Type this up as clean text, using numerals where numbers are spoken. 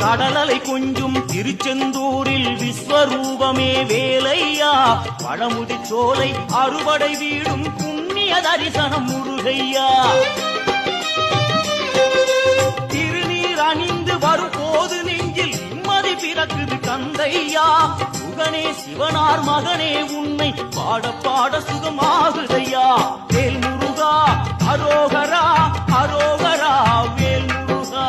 கடலலை கொஞ்சும் திருச்செந்தூரில் விஸ்வரூபமே வேலையா, பழமுதி சோலை அறுபடை வீடும் புண்ணிய தரிசனம் முருகையா. திருநீர் அணிந்து வரும் போது நெஞ்சில் நிம்மதி பிறக்குது கந்தையா. சுகனே சிவனார் மகனே உன்னை பாட பாட சுகமாகுதையா. வேல் முருகா அரோகரா அரோகரா வேல் முருகா.